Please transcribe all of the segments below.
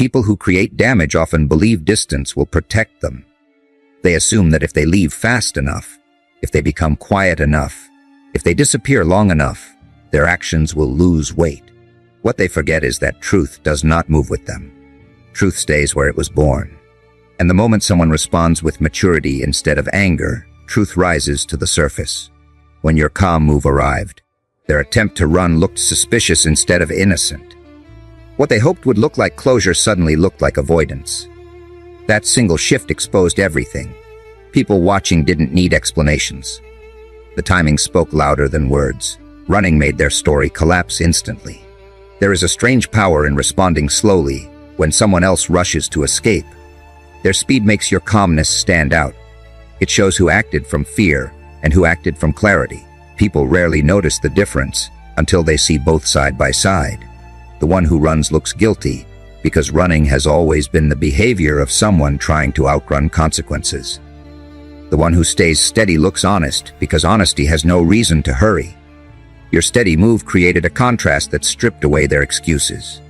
People who create damage often believe distance will protect them. They assume that if they leave fast enough, if they become quiet enough, if they disappear long enough, their actions will lose weight. What they forget is that truth does not move with them. Truth stays where it was born. And the moment someone responds with maturity instead of anger, truth rises to the surface. When your calm move arrived, their attempt to run looked suspicious instead of innocent. What they hoped would look like closure suddenly looked like avoidance. That single shift exposed everything. People watching didn't need explanations. The timing spoke louder than words. Running made their story collapse instantly. There is a strange power in responding slowly when someone else rushes to escape. Their speed makes your calmness stand out. It shows who acted from fear and who acted from clarity. People rarely notice the difference until they see both side by side. The one who runs looks guilty because running has always been the behavior of someone trying to outrun consequences. The one who stays steady looks honest because honesty has no reason to hurry. Your steady move created a contrast that stripped away their excuses.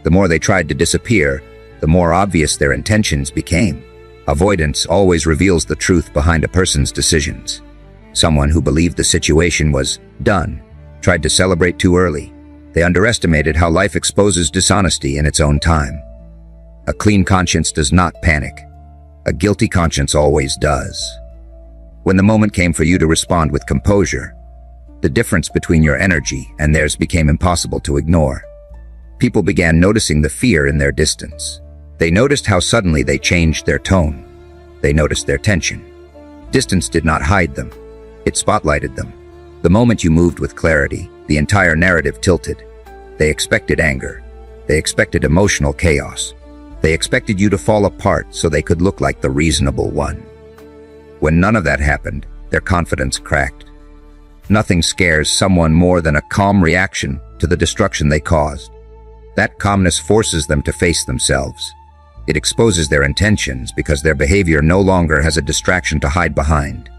The more they tried to disappear, the more obvious their intentions became. Avoidance always reveals the truth behind a person's decisions. Someone who believed the situation was done tried to celebrate too early. They underestimated how life exposes dishonesty in its own time. A clean conscience does not panic. A guilty conscience always does. When the moment came for you to respond with composure, the difference between your energy and theirs became impossible to ignore. People began noticing the fear in their distance. They noticed how suddenly they changed their tone. They noticed their tension. Distance did not hide them. It spotlighted them. The moment you moved with clarity, the entire narrative tilted. They expected anger. They expected emotional chaos. They expected you to fall apart so they could look like the reasonable one. When none of that happened, their confidence cracked. Nothing scares someone more than a calm reaction to the destruction they caused. That calmness forces them to face themselves. It exposes their intentions because their behavior no longer has a distraction to hide behind.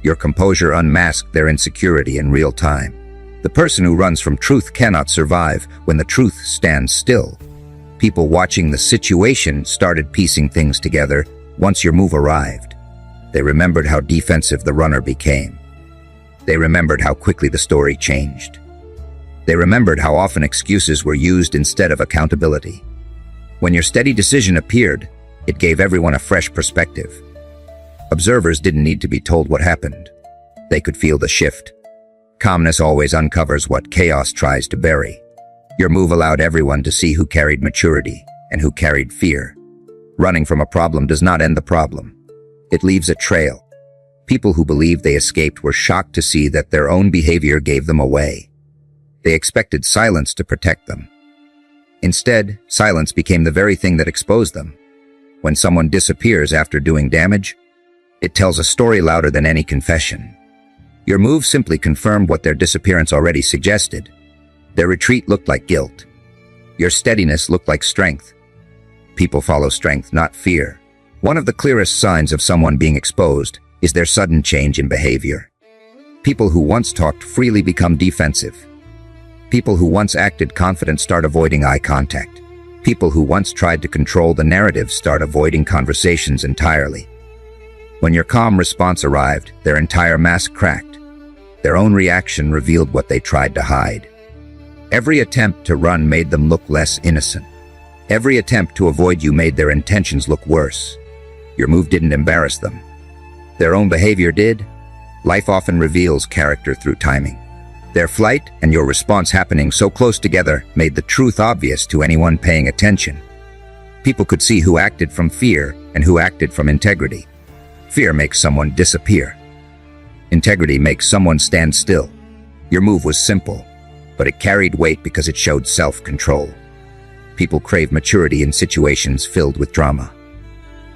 Your composure unmasked their insecurity in real time. The person who runs from truth cannot survive when the truth stands still. People watching the situation started piecing things together once your move arrived. They remembered how defensive the runner became. They remembered how quickly the story changed. They remembered how often excuses were used instead of accountability. When your steady decision appeared, it gave everyone a fresh perspective. Observers didn't need to be told what happened. They could feel the shift. Calmness always uncovers what chaos tries to bury. Your move allowed everyone to see who carried maturity and who carried fear. Running from a problem does not end the problem. It leaves a trail. People who believed they escaped were shocked to see that their own behavior gave them away. They expected silence to protect them. Instead, silence became the very thing that exposed them. When someone disappears after doing damage, it tells a story louder than any confession. Your move simply confirmed what their disappearance already suggested. Their retreat looked like guilt. Your steadiness looked like strength. People follow strength, not fear. One of the clearest signs of someone being exposed is their sudden change in behavior. People who once talked freely become defensive. People who once acted confident start avoiding eye contact. People who once tried to control the narrative start avoiding conversations entirely. When your calm response arrived, their entire mask cracked. Their own reaction revealed what they tried to hide. Every attempt to run made them look less innocent. Every attempt to avoid you made their intentions look worse. Your move didn't embarrass them. Their own behavior did. Life often reveals character through timing. Their flight and your response happening so close together made the truth obvious to anyone paying attention. People could see who acted from fear and who acted from integrity. Fear makes someone disappear. Integrity makes someone stand still. Your move was simple, but it carried weight because it showed self-control. People crave maturity in situations filled with drama.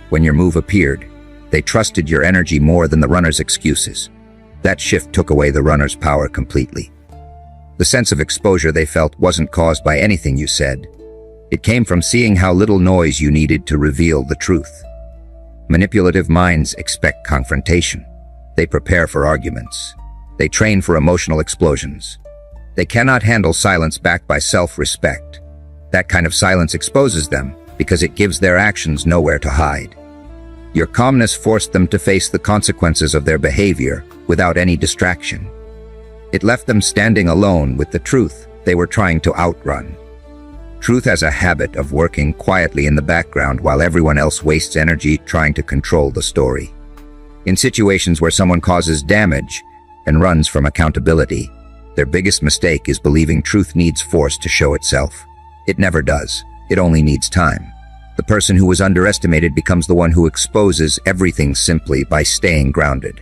When your move appeared, they trusted your energy more than the runner's excuses. That shift took away the runner's power completely. The sense of exposure they felt wasn't caused by anything you said. It came from seeing how little noise you needed to reveal the truth. Manipulative minds expect confrontation. They prepare for arguments. They train for emotional explosions. They cannot handle silence backed by self-respect. That kind of silence exposes them because it gives their actions nowhere to hide. Your calmness forced them to face the consequences of their behavior without any distraction. It left them standing alone with the truth they were trying to outrun. Truth has a habit of working quietly in the background while everyone else wastes energy trying to control the story. In situations where someone causes damage and runs from accountability, their biggest mistake is believing truth needs force to show itself. It never does. It only needs time. The person who was underestimated becomes the one who exposes everything simply by staying grounded.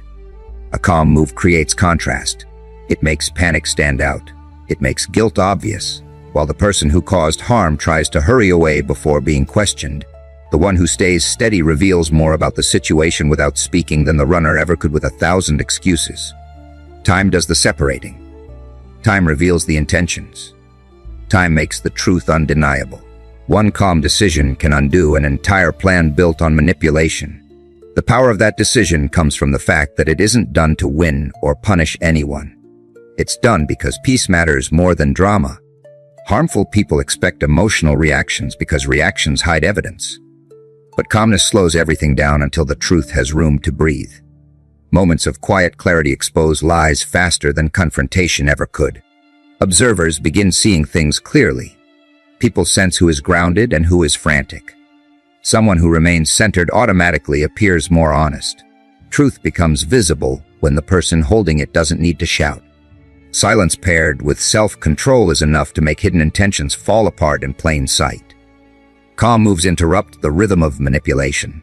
A calm move creates contrast. It makes panic stand out. It makes guilt obvious. While the person who caused harm tries to hurry away before being questioned, the one who stays steady reveals more about the situation without speaking than the runner ever could with 1,000 excuses. Time does the separating. Time reveals the intentions. Time makes the truth undeniable. One calm decision can undo an entire plan built on manipulation. The power of that decision comes from the fact that it isn't done to win or punish anyone. It's done because peace matters more than drama. Harmful people expect emotional reactions because reactions hide evidence. But calmness slows everything down until the truth has room to breathe. Moments of quiet clarity expose lies faster than confrontation ever could. Observers begin seeing things clearly. People sense who is grounded and who is frantic. Someone who remains centered automatically appears more honest. Truth becomes visible when the person holding it doesn't need to shout. Silence paired with self-control is enough to make hidden intentions fall apart in plain sight. Calm moves interrupt the rhythm of manipulation.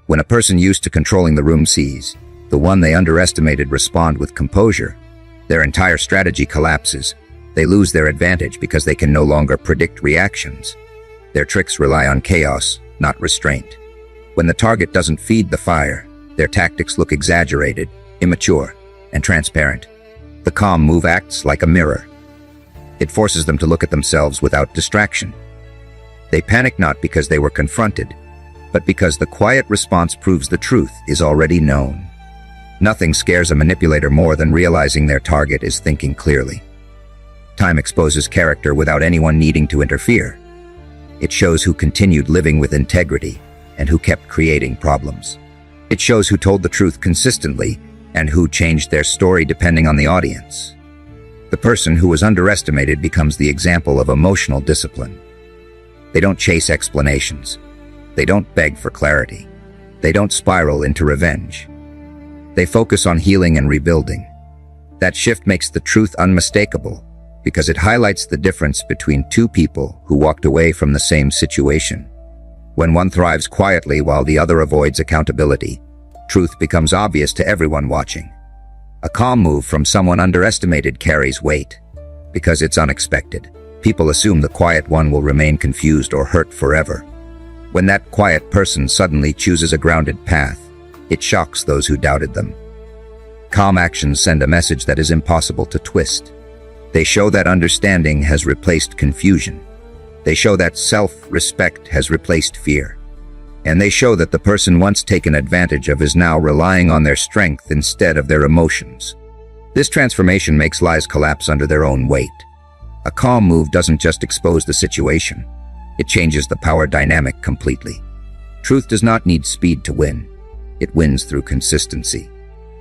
When a person used to controlling the room sees the one they underestimated respond with composure, their entire strategy collapses. They lose their advantage because they can no longer predict reactions. Their tricks rely on chaos, not restraint. When the target doesn't feed the fire, their tactics look exaggerated, immature, and transparent. The calm move acts like a mirror. It forces them to look at themselves without distraction. They panic not because they were confronted, but because the quiet response proves the truth is already known. Nothing scares a manipulator more than realizing their target is thinking clearly. Time exposes character without anyone needing to interfere. It shows who continued living with integrity and who kept creating problems. It shows who told the truth consistently and who changed their story depending on the audience. The person who was underestimated becomes the example of emotional discipline. They don't chase explanations. They don't beg for clarity. They don't spiral into revenge. They focus on healing and rebuilding. That shift makes the truth unmistakable because it highlights the difference between two people who walked away from the same situation. When one thrives quietly while the other avoids accountability, truth becomes obvious to everyone watching. A calm move from someone underestimated carries weight because it's unexpected. People assume the quiet one will remain confused or hurt forever. When that quiet person suddenly chooses a grounded path, it shocks those who doubted them. Calm actions send a message that is impossible to twist. They show that understanding has replaced confusion. They show that self-respect has replaced fear. And they show that the person once taken advantage of is now relying on their strength instead of their emotions. This transformation makes lies collapse under their own weight. A calm move doesn't just expose the situation. It changes the power dynamic completely. Truth does not need speed to win. It wins through consistency.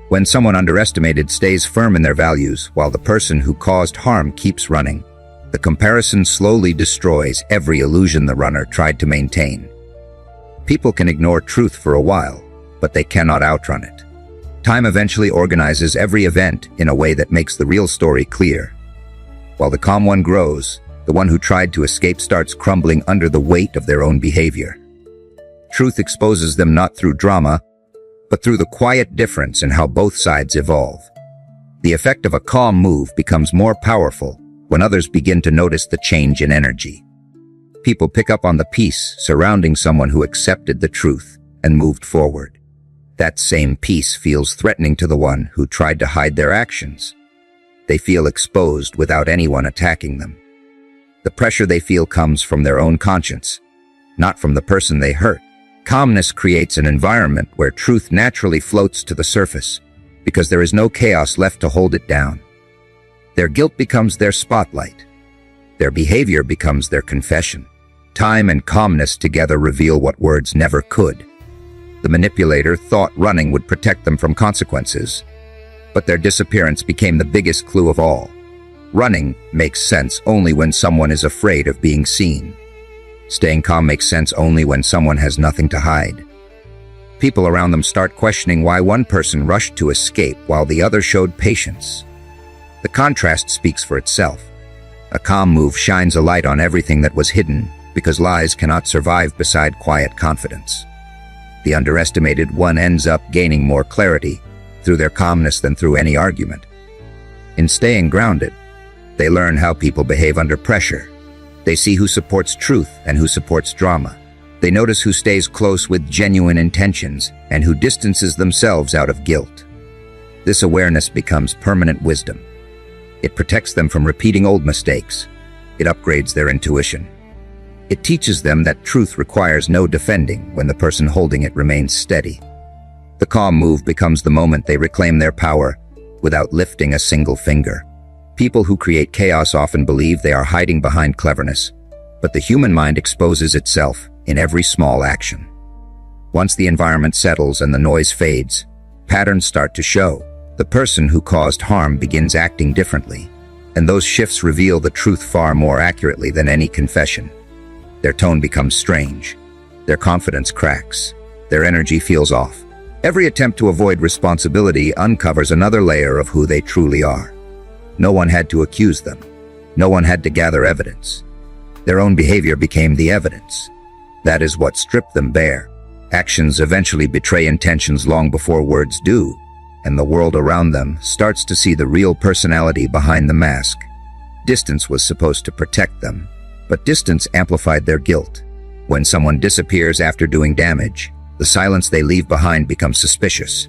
When someone underestimated stays firm in their values while the person who caused harm keeps running, the comparison slowly destroys every illusion the runner tried to maintain. People can ignore truth for a while, but they cannot outrun it. Time eventually organizes every event in a way that makes the real story clear. While the calm one grows, the one who tried to escape starts crumbling under the weight of their own behavior. Truth exposes them not through drama, but through the quiet difference in how both sides evolve. The effect of a calm move becomes more powerful when others begin to notice the change in energy. People pick up on the peace surrounding someone who accepted the truth and moved forward. That same peace feels threatening to the one who tried to hide their actions. They feel exposed without anyone attacking them. The pressure they feel comes from their own conscience, not from the person they hurt. Calmness creates an environment where truth naturally floats to the surface because there is no chaos left to hold it down. Their guilt becomes their spotlight. Their behavior becomes their confession. Time and calmness together reveal what words never could. The manipulator thought running would protect them from consequences, but their disappearance became the biggest clue of all. Running makes sense only when someone is afraid of being seen. Staying calm makes sense only when someone has nothing to hide. People around them start questioning why one person rushed to escape while the other showed patience. The contrast speaks for itself. A calm move shines a light on everything that was hidden, because lies cannot survive beside quiet confidence. The underestimated one ends up gaining more clarity through their calmness than through any argument. In staying grounded, they learn how people behave under pressure. They see who supports truth and who supports drama. They notice who stays close with genuine intentions and who distances themselves out of guilt. This awareness becomes permanent wisdom. It protects them from repeating old mistakes. It upgrades their intuition. It teaches them that truth requires no defending when the person holding it remains steady. The calm move becomes the moment they reclaim their power without lifting a single finger. People who create chaos often believe they are hiding behind cleverness, but the human mind exposes itself in every small action. Once the environment settles and the noise fades, patterns start to show. The person who caused harm begins acting differently, and those shifts reveal the truth far more accurately than any confession. Their tone becomes strange. Their confidence cracks. Their energy feels off. Every attempt to avoid responsibility uncovers another layer of who they truly are. No one had to accuse them. No one had to gather evidence. Their own behavior became the evidence. That is what stripped them bare. Actions eventually betray intentions long before words do, and the world around them starts to see the real personality behind the mask. Distance was supposed to protect them, but distance amplified their guilt. When someone disappears after doing damage, the silence they leave behind becomes suspicious.